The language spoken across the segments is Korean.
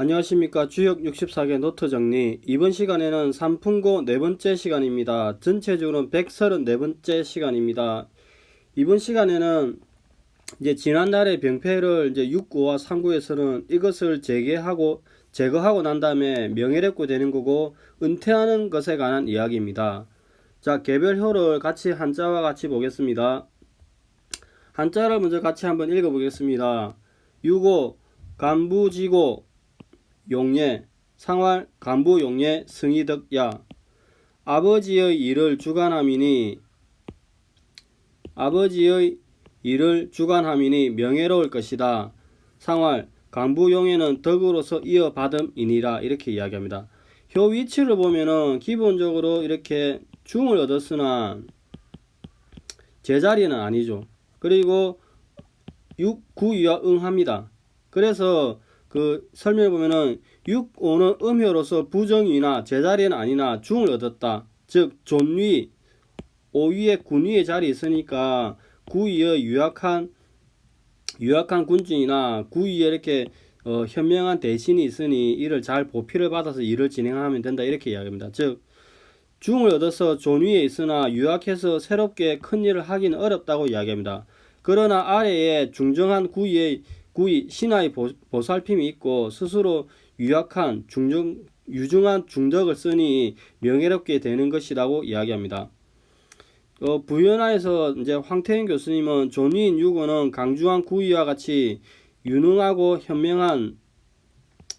안녕하십니까. 주역 64개 노트 정리. 이번 시간에는 삼풍고 네 번째 시간입니다. 전체적으로는 134번째 시간입니다. 이번 시간에는 이제 지난달에 병폐를 이제 6구와 3구에서는 이것을 제거하고 난 다음에 명예롭고 되는 거고 은퇴하는 것에 관한 이야기입니다. 자, 개별효를 같이 한자와 같이 보겠습니다. 한자를 먼저 같이 한번 읽어보겠습니다. 유고, 간부지고, 용예, 상활, 간부 용예, 승이덕야. 아버지의 일을 주관함이니 명예로울 것이다. 상활, 간부 용예는 덕으로서 이어받음이니라. 이렇게 이야기합니다. 효 위치를 보면은 기본적으로 이렇게 중을 얻었으나 제자리는 아니죠. 그리고 6, 9위와 응합니다. 그래서 그 설명을 보면은 6, 5는 음효로서 부정위나 제자리는 아니나 중을 얻었다. 즉 존위, 5위에 군위의 자리 있으니까 9위의 유약한 군중이나 9위에 이렇게 현명한 대신이 있으니 이를 잘 보필을 받아서 일을 진행하면 된다. 이렇게 이야기합니다. 즉 중을 얻어서 존위에 있으나 유약해서 새롭게 큰 일을 하기는 어렵다고 이야기합니다. 그러나 아래에 중정한 구위 신하의 보살핌이 있고 스스로 유중한 중덕을 쓰니 명예롭게 되는 것이라고 이야기합니다. 부연하에서 이제 황태현 교수님은 존위인 유고는 강중한 구위와 같이 유능하고 현명한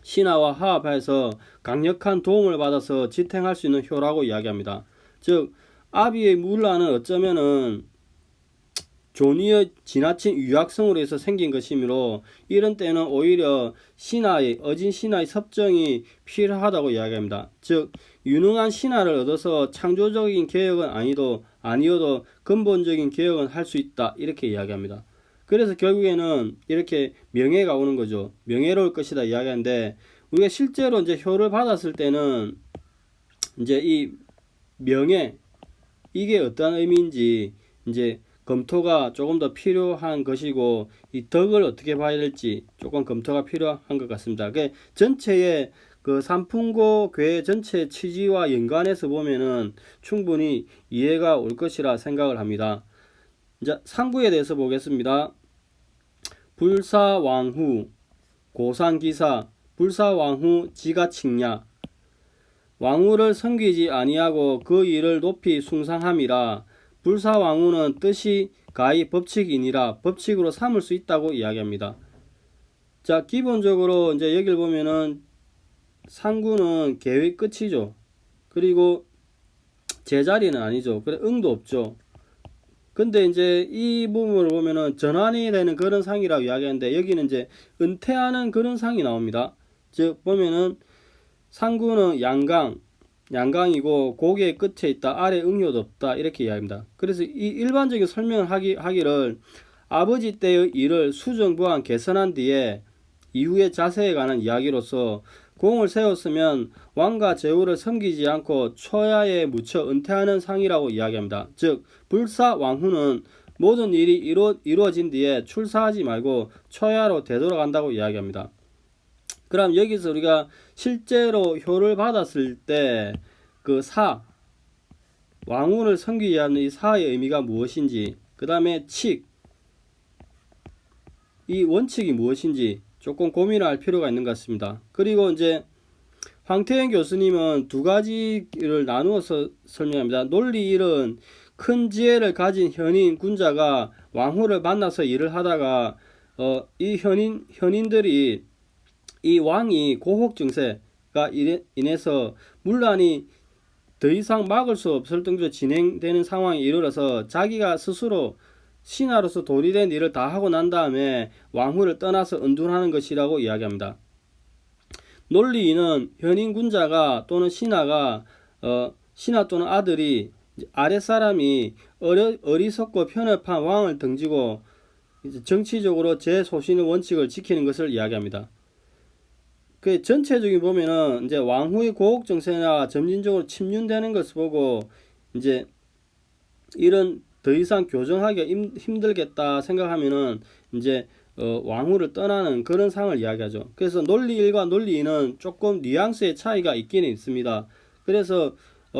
신하와 화합해서 강력한 도움을 받아서 지탱할 수 있는 효라고 이야기합니다. 즉 아비의 문란은 어쩌면은 존위의 지나친 유약성으로 해서 생긴 것이므로 이런 때는 오히려 어진 신하의 섭정이 필요하다고 이야기합니다. 즉 유능한 신하를 얻어서 창조적인 개혁은 아니어도 근본적인 개혁은 할 수 있다. 이렇게 이야기합니다. 그래서 결국에는 이렇게 명예가 오는 거죠. 명예로울 것이다 이야기하는데 우리가 실제로 이제 효를 받았을 때는 이제 이 명예 이게 어떤 의미인지 이제 검토가 조금 더 필요한 것이고 이 덕을 어떻게 봐야 될지 조금 검토가 필요한 것 같습니다. 그 전체의 그 삼풍고 괴 전체 취지와 연관해서 보면은 충분히 이해가 올 것이라 생각을 합니다. 이제 상구에 대해서 보겠습니다. 불사왕후 고상기사 불사왕후 지가칭야 왕후를 섬기지 아니하고 그 일을 높이 숭상함이라 불사왕후는 뜻이 가히 법칙이니라 법칙으로 삼을 수 있다고 이야기합니다. 자, 기본적으로 이제 여기를 보면은 상구는 계획 끝이죠. 그리고 제자리는 아니죠. 그래 응도 없죠. 근데 이제 이 부분을 보면은 전환이 되는 그런 상이라고 이야기하는데 여기는 이제 은퇴하는 그런 상이 나옵니다. 즉 보면은 상구는 양강이고 고개의 끝에 있다. 아래 응효도 없다. 이렇게 이야기합니다. 그래서 이 일반적인 설명을 하기를 아버지 때의 일을 수정부한 개선한 뒤에 이후의 자세에 관한 이야기로서 공을 세웠으면 왕과 제후를 섬기지 않고 초야에 묻혀 은퇴하는 상이라고 이야기합니다. 즉 불사왕후는 모든 일이 이루어진 뒤에 출사하지 말고 초야로 되돌아간다고 이야기합니다. 그럼 여기서 우리가 실제로 효를 받았을 때 그 왕후를 섬기지 않는 이 사의 의미가 무엇인지, 그 다음에 이 원칙이 무엇인지 조금 고민할 필요가 있는 것 같습니다. 그리고 이제 황태현 교수님은 두 가지를 나누어서 설명합니다. 논리 1은 큰 지혜를 가진 현인 군자가 왕후를 만나서 일을 하다가 이 현인들이 이 왕이 고혹 증세가 인해서 문란이 더 이상 막을 수 없을 정도로 진행되는 상황에 이르러서 자기가 스스로 신하로서 도리된 일을 다 하고 난 다음에 왕후를 떠나서 은둔하는 것이라고 이야기합니다. 논리 2는 현인 군자가 또는 신하 또는 아들이 아랫사람이 어리석고 편협한 왕을 등지고 정치적으로 제 소신의 원칙을 지키는 것을 이야기합니다. 그 전체적인 보면은 이제 왕후의 고혹 정세나 점진적으로 침륜되는 것을 보고 이제 이런 더 이상 교정하기가 힘들겠다 생각하면은 이제 왕후를 떠나는 그런 상을 이야기하죠. 그래서 논리 1과 논리 2는 조금 뉘앙스의 차이가 있기는 있습니다. 그래서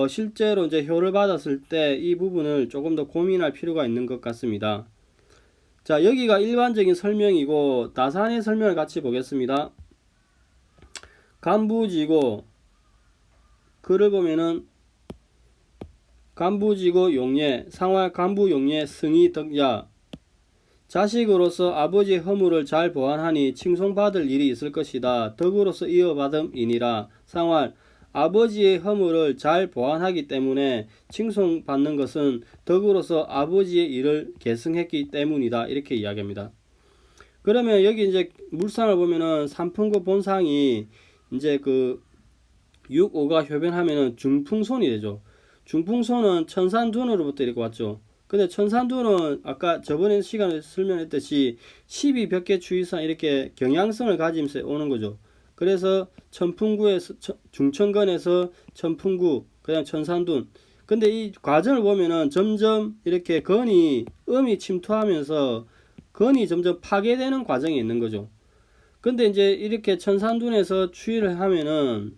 실제로 이제 효를 받았을 때 이 부분을 조금 더 고민할 필요가 있는 것 같습니다. 자, 여기가 일반적인 설명이고 다산의 설명을 같이 보겠습니다. 간부지고 글을 보면은 간부지고 용예 상활 간부 용예 승희 덕야 자식으로서 아버지의 허물을 잘 보완하니 칭송받을 일이 있을 것이다. 덕으로서 이어받음이니라. 상활 아버지의 허물을 잘 보완하기 때문에 칭송받는 것은 덕으로서 아버지의 일을 계승했기 때문이다. 이렇게 이야기합니다. 그러면 여기 이제 물상을 보면은 삼풍구 본상이 이제 그 6, 5가 효변하면은 중풍손이 되죠. 중풍손은 천산둔으로부터 이렇게 왔죠. 근데 천산둔은 아까 저번에 시간에 설명했듯이 12벽계 추이상 이렇게 경향성을 가지면서 오는 거죠. 그래서 천풍구에서 중천건에서 천풍구 그냥 천산둔. 근데 이 과정을 보면은 점점 이렇게 건이 음이 침투하면서 건이 점점 파괴되는 과정이 있는 거죠. 근데 이제 이렇게 천산둔에서 추이를 하면은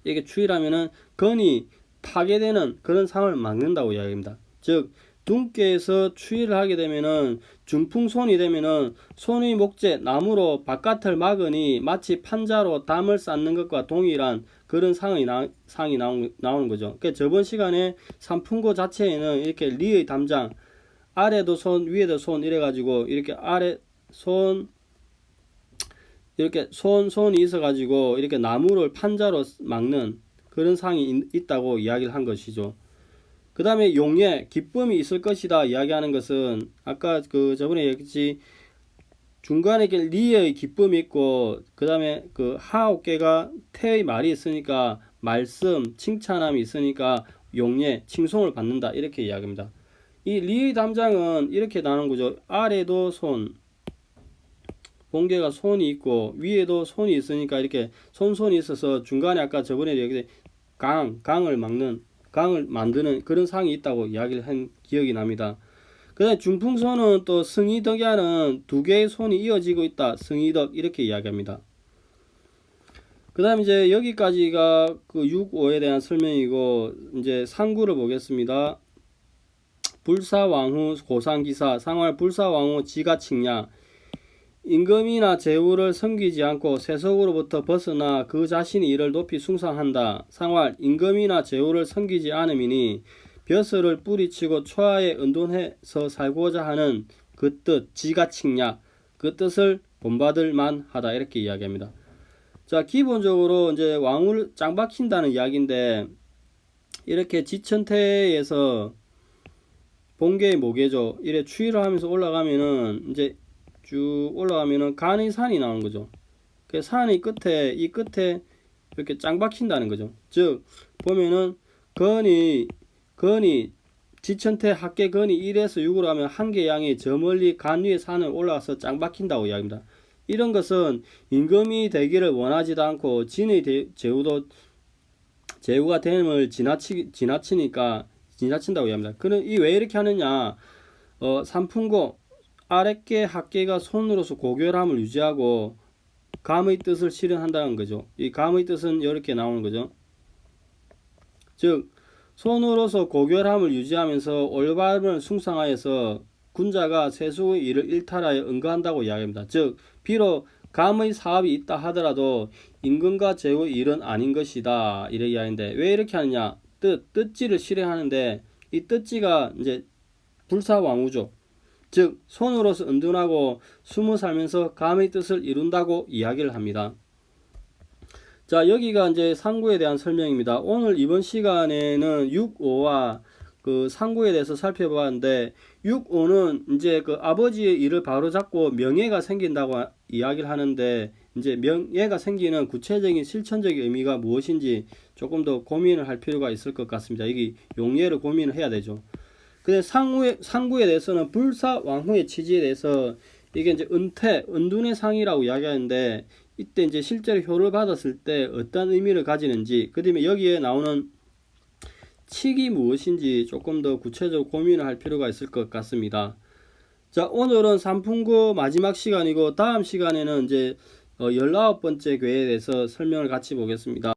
이게 추이를 하면은 건이 파괴되는 그런 상황을 막는다고 이야기합니다. 즉 둔께에서 추이를 하게 되면은 중풍손이 되면은 손의 목재 나무로 바깥을 막으니 마치 판자로 담을 쌓는 것과 동일한 그런 상이 나오는 거죠. 그러니까 저번 시간에 삼풍고 자체에는 이렇게 리의 담장 아래도 손 위에도 손 이래가지고 이렇게 아래 손 이렇게 손이 있어가지고 이렇게 나무를 판자로 막는 그런 상이 있다고 이야기를 한 것이죠. 그 다음에 용예 기쁨이 있을 것이다 이야기하는 것은 아까 그 저번에 얘기했지 중간에 리의 기쁨이 있고 그 다음에 그 하옥계가 태의 말이 있으니까 말씀 칭찬함이 있으니까 용예 칭송을 받는다 이렇게 이야기합니다. 이 리의 담장은 이렇게 나눈 거죠. 아래도 손 본계가 손이 있고 위에도 손이 있으니까 이렇게 손이 있어서 중간에 아까 저번에 얘기했 강을 막는 강을 만드는 그런 상이 있다고 이야기를 한 기억이 납니다. 그 다음에 중풍손은 또 승이덕야는 두 개의 손이 이어지고 있다. 승이덕 이렇게 이야기합니다. 그 다음에 이제 여기까지가 그 6, 5에 대한 설명이고 이제 상구를 보겠습니다. 불사왕후 고상기사 상활 불사왕후 지가칭야 임금이나 제후를 섬기지 않고 세속으로부터 벗어나 그 자신이 이를 높이 숭상한다. 상활 임금이나 제후를 섬기지 않음이니 벼슬을 뿌리치고 초하에 은둔해서 살고자 하는 그 뜻 지가칭야 그 뜻을 본받을 만하다 이렇게 이야기합니다. 자 기본적으로 이제 왕을 짱 박힌다는 이야기인데 이렇게 지천태에서 본계의 모계죠. 이래 추이를 하면서 올라가면은 이제 쭉 올라가면은 간의 산이 나오는 거죠. 그 산의 끝에 이 끝에 이렇게 짱 박힌다는 거죠. 즉 보면은 건이 지천태 합계 건이 1에서 6으로 하면 한 개 양이 저 멀리 간 위에 산을 올라가서 짱 박힌다고 이야기합니다. 이런 것은 임금이 되기를 원하지도 않고 진의 제후가 됨을 지나친다고 이야기합니다. 그는 이 왜 이렇게 하느냐? 삼풍고 아랫계 합계가 손으로서 고결함을 유지하고 감의 뜻을 실현한다는 거죠. 이 감의 뜻은 이렇게 나오는 거죠. 즉 손으로서 고결함을 유지하면서 올바름을 숭상하여서 군자가 세속의 일을 일탈하여 응거한다고 이야기합니다. 즉 비록 감의 사업이 있다 하더라도 임금과 제후의 일은 아닌 것이다 이래 이야기인데 왜 이렇게 하느냐? 뜻지를 실행하는데 이 뜻지가 이제 불사왕후죠. 즉 손으로서 은둔하고 숨어 살면서 감의 뜻을 이룬다고 이야기를 합니다. 자 여기가 이제 상구에 대한 설명입니다. 오늘 이번 시간에는 6, 5와 그 상구에 대해서 살펴봤는데 6, 5는 이제 그 아버지의 일을 바로잡고 명예가 생긴다고 이야기를 하는데 이제 명예가 생기는 구체적인 실천적인 의미가 무엇인지 조금 더 고민을 할 필요가 있을 것 같습니다. 여기 용예를 고민을 해야 되죠. 근데 상구에 대해서는 불사왕후의 취지에 대해서 이게 이제 은둔의 상이라고 이야기하는데 이때 이제 실제로 효를 받았을 때 어떤 의미를 가지는지 그 다음에 여기에 나오는 칙이 무엇인지 조금 더 구체적으로 고민을 할 필요가 있을 것 같습니다. 자, 오늘은 삼풍구 마지막 시간이고 다음 시간에는 이제 19번째 교회에 대해서 설명을 같이 보겠습니다.